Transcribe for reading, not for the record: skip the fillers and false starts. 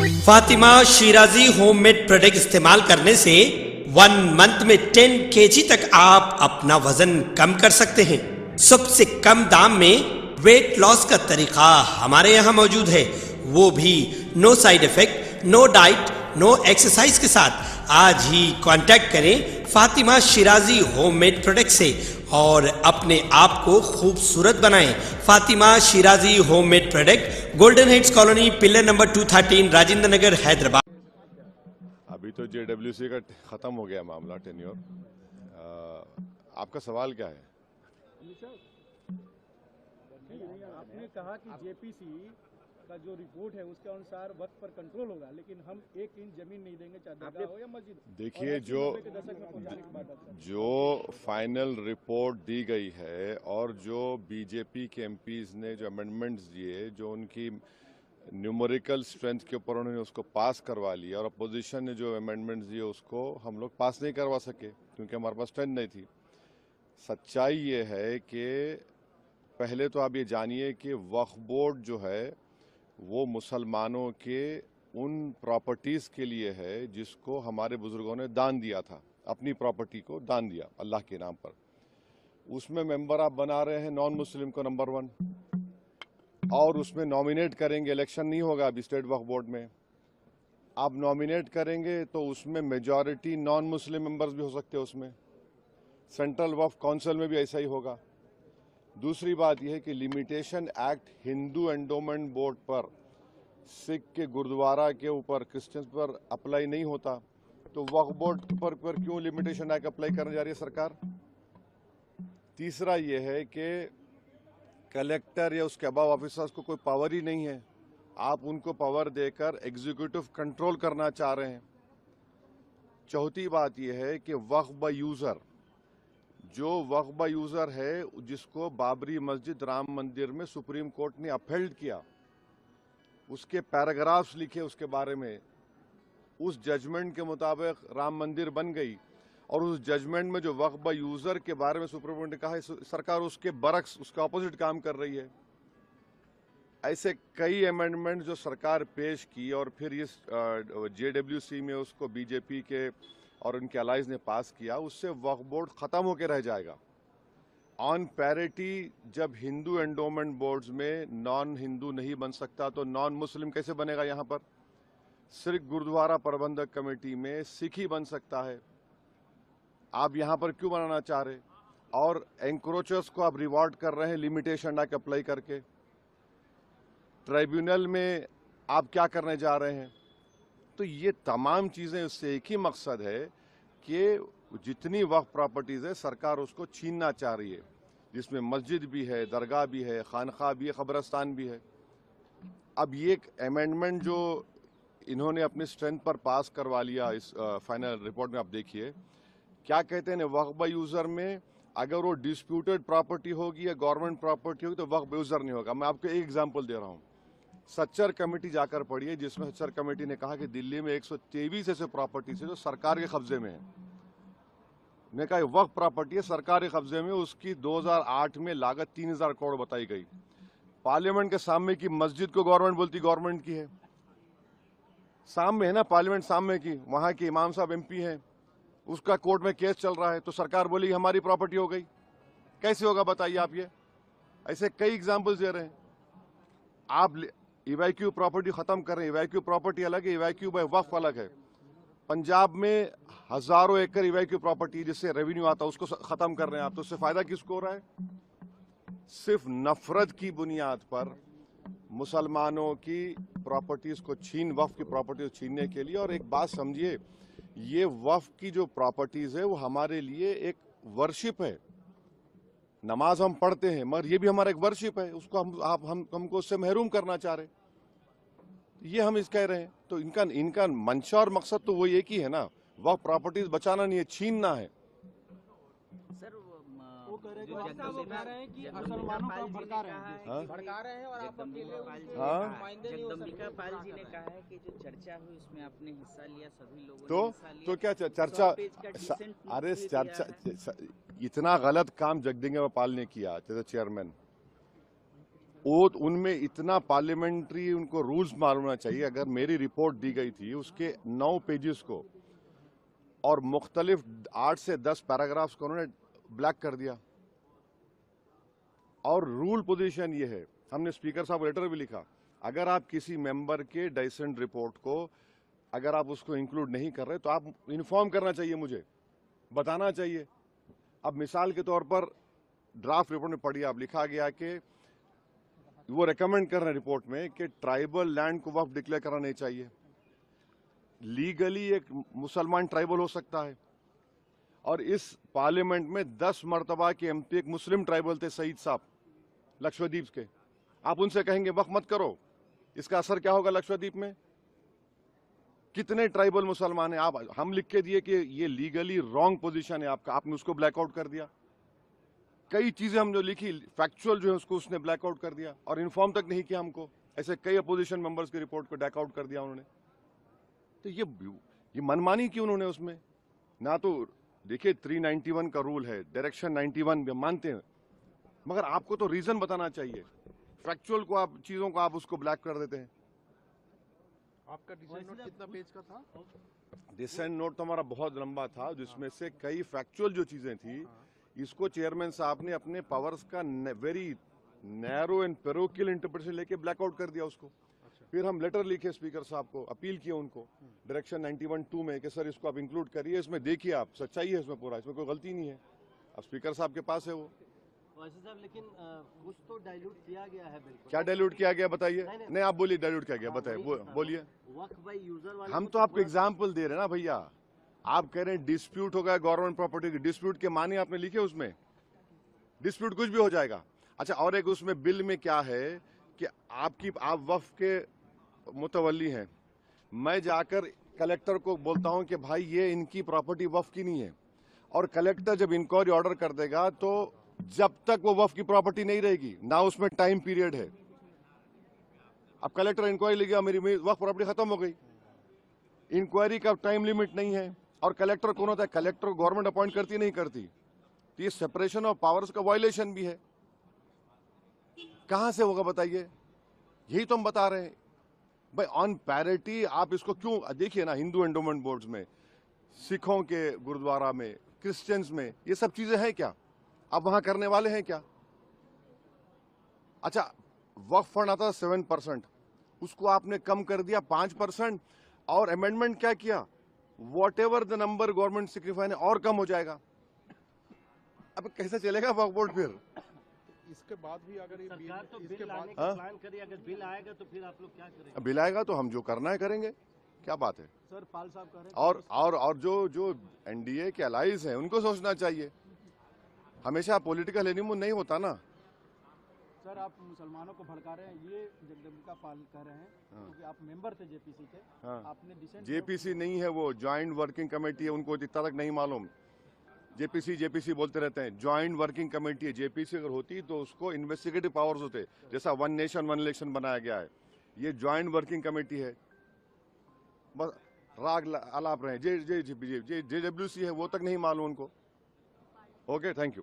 Fatima Shirazi homemade product इस्तेमाल करने से 1 मंथ में 10 kg तक आप अपना वजन कम कर सकते हैं। सबसे कम दाम में वेट लॉस का तरीका हमारे यहाँ मौजूद है, वो भी no side effect, no diet, no exercise के साथ। आज ही कांटेक्ट करें फातिमा शिराजी होममेड प्रोडक्ट से और अपने आप को खूबसूरत बनाएं। Fatima Shirazi homemade product, golden heads colony, pillar number 213, Rajendra Nagar, Hyderabad. अभी तो JWC का खत्म हो गया मामला, टेन्योर। आपका सवाल क्या है? आपने कहा कि JPC का जो रिपोर्ट है उसके अनुसार वक्त पर कंट्रोल होगा, लेकिन हम 1 इंच जमीन नहीं देंगे, चाहे दरगाह हो या मस्जिद। देखिए, जो फाइनल रिपोर्ट दी गई है और जो बीजेपी के एमपीज ने जो अमेंडमेंट्स दिए, जो उनकी न्यूमेरिकल स्ट्रेंथ के ऊपर उन्होंने उसको पास करवा लिया, और अपोजिशन ने जो अमेंडमेंट्स दिए उसको हम लोग पास नहीं करवा सके क्योंकि हमारे पास स्ट्रेंथ नहीं थी। सच्चाई ये है कि पहले तो आप ये जानिए कि वक्फ बोर्ड जो है वो मुसलमानों के उन प्रॉपर्टीज़ के लिए है जिसको हमारे बुजुर्गों ने दान दिया था, अपनी प्रॉपर्टी को दान दिया अल्लाह के नाम पर। उसमें मेंबर आप बना रहे हैं नॉन मुस्लिम को नंबर 1, और उसमें नॉमिनेट करेंगे। इलेक्शन नहीं होगा अभी स्टेट वक्फ बोर्ड में। आप नॉमिनेट करेंगे तो उसमें मेजॉरिटी नॉन मुस्लिम मेंबर्स भी हो सकते हैं उसमें। सेंट्रल वक्फ काउंसिल में भी ऐसा ही होगा। दूसरी बात यह है कि limitation act Hindu endowment board पर, सिख के गुरुद्वारा के ऊपर, क्रिश्चियंस पर अप्लाई नहीं होता, तो वक्फ बोर्ड पर क्यों लिमिटेशन एक्ट अप्लाई करने जा रही है सरकार? तीसरा यह है कि कलेक्टर या उसके अबाव ऑफिसर्स को कोई पावर ही नहीं है, आप उनको पावर देकर एग्जीक्यूटिव कंट्रोल करना चाह रहे हैं। चौथी बात यह है कि वक्फ बाय यूजर, जो वक्फ बाय यूजर है जिसको बाबरी मस्जिद, राम मंदिर में सुप्रीम कोर्ट ने अपहेल्ड किया, उसके पैराग्राफ्स लिखे उसके बारे में, उस जजमेंट के मुताबिक राम मंदिर बन गई, और उस जजमेंट में जो वक्फ बाय यूजर के बारे में सुप्रीम कोर्ट ने कहा है, सरकार उसके बरक्स, उसका ऑपोजिट काम कर रही है। ऐसे कई अमेंडमेंट जो सरकार पेश की और फिर इस JWC में उसको बीजेपी के और उनके अलाइज ने पास किया, उससे वक्फ बोर्ड खत्म होकर रह जाएगा। ऑन पैरिटी, जब हिंदू एंडोमेंट बोर्ड्स में नॉन हिंदू नहीं बन सकता तो नॉन मुस्लिम कैसे बनेगा? यहाँ पर सिर्फ गुरुद्वारा प्रबंधक कमेटी में सिख ही बन सकता है। आप यहाँ पर क्यों बनाना चाह रहे? और एंक्रोचर्स को आप रिवॉर्ड कर रहे हैं लिमिटेशन एक्ट अप्लाई करके। ट्राइब्यूनल में आप क्या करने जा रहे हैं? तो ये तमाम चीज़ें, उससे एक ही मकसद है कि जितनी वक्फ प्रॉपर्टीज़ है सरकार उसको छीनना चाह रही है, जिसमें मस्जिद भी है, दरगाह भी है, खानखा भी है, कब्रस्तान भी है। अब ये एक अमेंडमेंट जो इन्होंने अपनी स्ट्रेंथ पर पास करवा लिया, इस फाइनल रिपोर्ट में आप देखिए क्या कहते हैं, वक्फ बाय यूज़र में अगर वो डिस्प्यूटेड प्रॉपर्टी होगी या गवर्नमेंट प्रॉपर्टी होगी तो वक्फ बाय यूज़र नहीं होगा। मैं आपको एक एग्जाम्पल दे रहा हूँ। सच्चर कमेटी जाकर पढ़िए, जिसमें सच्चर कमेटी ने कहा कि दिल्ली में 123 ऐसे प्रॉपर्टीज है जो सरकार के कब्जे में है। ने कहा वक्फ प्रॉपर्टी है, सरकार के कब्जे में, उसकी 2008 में लागत 3000 करोड़ बताई गई। पार्लियामेंट के सामने की मस्जिद को गवर्नमेंट बोलती गवर्नमेंट की है, सामने है ना पार्लियामेंट सामने की, वहां के इमाम साहब MP हैं, उसका कोर्ट में केस चल रहा है, तो सरकार बोली हमारी प्रॉपर्टी हो गई। कैसे होगा बताइए आप? ये ऐसे कई एग्जाम्पल्स दे रहे हैं। आप इवैक्यू प्रॉपर्टी खत्म कर रहे हैं, इवैक्यू प्रॉपर्टी अलग है, इवैक्यू बाय वक्फ अलग है। पंजाब में हजारों एकड़ इवैक्यू प्रॉपर्टी जिससे रेवेन्यू आता है उसको खत्म कर रहे हैं आप, तो उससे फायदा किसको हो रहा है? सिर्फ नफरत की बुनियाद पर मुसलमानों की प्रॉपर्टीज को वक्फ की प्रॉपर्टीज छीनने के लिए। और एक बात समझिए, ये वक्फ की जो प्रॉपर्टीज है वो हमारे लिए एक वर्शिप है। नमाज हम पढ़ते हैं मगर ये भी हमारा एक वर्शिप है, उसको हमको उससे महरूम करना चाह रहे, ये हम इस कह रहे हैं। तो इनका मंशा और मकसद तो वो एक ही है ना, वह प्रॉपर्टीज बचाना नहीं है, छीनना है। सर वो कह रहे हैं कि मुसलमानों को भड़का रहे हैं और आप जगदम्बिका पाल जी ने कहा है कि जो चर्चा हुई उसमें आपने हिस्सा लिया, सभी लोगों ने तो क्या चर्चा? अरे चर्चा, इतना गलत काम जगदम्बिका पाल ने किया, चेयरमैन। वो उनमें इतना पार्लियामेंट्री उनको रूल्स मालूम होना चाहिए। अगर मेरी रिपोर्ट दी गई थी उसके 9 पेजेस को और मुख्तलिफ 8 से 10 पैराग्राफ्स को उन्होंने ब्लैक कर दिया। और रूल पोजीशन ये है, हमने स्पीकर साहब को लेटर भी लिखा, अगर आप किसी मेंबर के डाइसेंट रिपोर्ट को अगर आप उसको इंक्लूड नहीं कर रहे तो आप इन्फॉर्म करना चाहिए, मुझे बताना चाहिए। अब मिसाल के तौर पर ड्राफ्ट रिपोर्ट में पढ़िए, आप लिखा गया कि वो रेकमेंड कर रहे हैं रिपोर्ट में कि ट्राइबल लैंड को वक्फ डिक्लेयर करना नहीं चाहिए। लीगली एक मुसलमान ट्राइबल हो सकता है, और इस पार्लियामेंट में 10 मरतबा के एमपी एक मुस्लिम ट्राइबल थे, सईद साहब लक्षद्वीप के। आप उनसे कहेंगे वक्फ मत करो, इसका असर क्या होगा लक्षद्वीप में? कितने ट्राइबल मुसलमान हैं? आप हम लिख के दिए कि ये लीगली रॉन्ग पोजीशन है आपका, आपने उसको ब्लैकआउट कर दिया। कई चीजें हम जो लिखी फैक्चुअल जो है उसको उसने ब्लैकआउट कर दिया और इन्फॉर्म तक नहीं किया हमको। ऐसे कई अपोजिशन मेंबर्स की रिपोर्ट को ब्लैकआउट कर दिया उन्होंने। तो ये मनमानी क्यों उन्होंने उसमें ना? तो देखिए 391 का रूल है, डायरेक्शन 91 भी हम मानते हैं, मगर आपको तो रीजन बताना चाहिए। फैक्चुअल को आप चीजों को आप उसको ब्लैक कर देते हैं। आपका डिसेंट नोट कितना पेज का था? डिसेंट नोट तो हमारा बहुत लंबा था, जिसमें से कई फैक्चुअल जो चीजें थी इसको चेयरमैन साहब ने अपने पावर्स का very narrow and parochial interpretation लेके ब्लैकआउट कर दिया उसको। फिर हम लेटर लिखे स्पीकर साहब को, अपील किए उनको डायरेक्शन 91(2) में कि सर इसको आप इंक्लूड करिए, इसमें देखिए आप सच्चाई है इसमें पूरा, इसमें कोई गलती नहीं है। अब स्पीकर साहब के पास है वो। साहब लेकिन कुछ तो डाइल्यूट किया गया है। बिल्कुल क्या डाइल्यूट किया गया बताइए? नहीं आप बोलिए डाइल्यूट किया गया, बताइए बोलिए। वक्फ बाय यूजर वाले हम तो आपको एग्जाम्पल दे रहे हैं ना भैया। आप कह रहे हैं डिस्प्यूट होगा गवर्नमेंट प्रॉपर्टी की, डिस्प्यूट के माने आपने लिखे उसमें, डिस्प्यूट कुछ भी हो जाएगा। अच्छा, और एक उसमें बिल में क्या है कि आप वक्फ के मुतवल्ली हैं, मैं जाकर कलेक्टर को बोलता हूं कि भाई ये इनकी प्रॉपर्टी वक्फ की नहीं है, और कलेक्टर जब इंक्वायरी ऑर्डर कर देगा तो जब तक वो वक्फ की प्रॉपर्टी नहीं रहेगी ना उसमें टाइम पीरियड है। अब कलेक्टर इंक्वायरी लेगा, मेरी वक्फ प्रॉपर्टी खत्म हो गई, इंक्वायरी का टाइम लिमिट नहीं है। और कलेक्टर कौन होता है? कलेक्टर गवर्नमेंट अपॉइंट करती नहीं करती, तो ये सेपरेशन ऑफ पावर्स का वायलेशन भी है। कहां से होगा बताइए? यही तो हम बता रहे हैं भाई। ऑन पैरिटी आप इसको क्यों देखिए ना, हिंदू एंडोमेंट बोर्ड्स में, सिखों के गुरुद्वारा में, क्रिश्चियंस में, ये सब चीजें हैं क्या? आप वहां करने वाले हैं क्या? अच्छा, वक्फ फंड आता था 7%, उसको आपने कम कर दिया 5%, और अमेंडमेंट क्या किया? What ever the number government signify है और कम हो जाएगा। अब कैसे चलेगा वक्फ बोर्ड? फिर इसके बाद भी अगर ये सरकार तो इसके बिल बाद लाने का प्लान करिए, अगर बिल आएगा तो फिर आप लोग क्या करेंगे? बिल आएगा तो हम जो करना है करेंगे, क्या बात है। सर पाल साहब कह रहे हैं और जो एनडीए के अलाइज हैं उनको सोचना चाहिए, हमेशा पॉलिटिकल एनिमो नहीं होता ना। सर आप मुसलमानों को भड़का रहे हैं, ये जगदम्बिका पाल कह रहे हैं क्योंकि आप मेंबर थे जेपीसी के। आपने डिसेंट जेपीसी नहीं है, वो ज्वाइंट वर्किंग कमेटी है, उनको इतना तक नहीं मालूम। जेपीसी बोलते रहते हैं, ज्वाइंट वर्किंग कमेटी है। जेपीसी अगर होती तो उसको इन्वेस्टिगेटिव पावर्स होते, जैसा वन नेशन वन इलेक्शन बनाया गया है। ये ज्वाइंट वर्किंग कमेटी है, बस राग अलाप रहे हैं। जेडब्ल्यूसी है, वो तक नहीं मालूम उनको। Okay, thank you.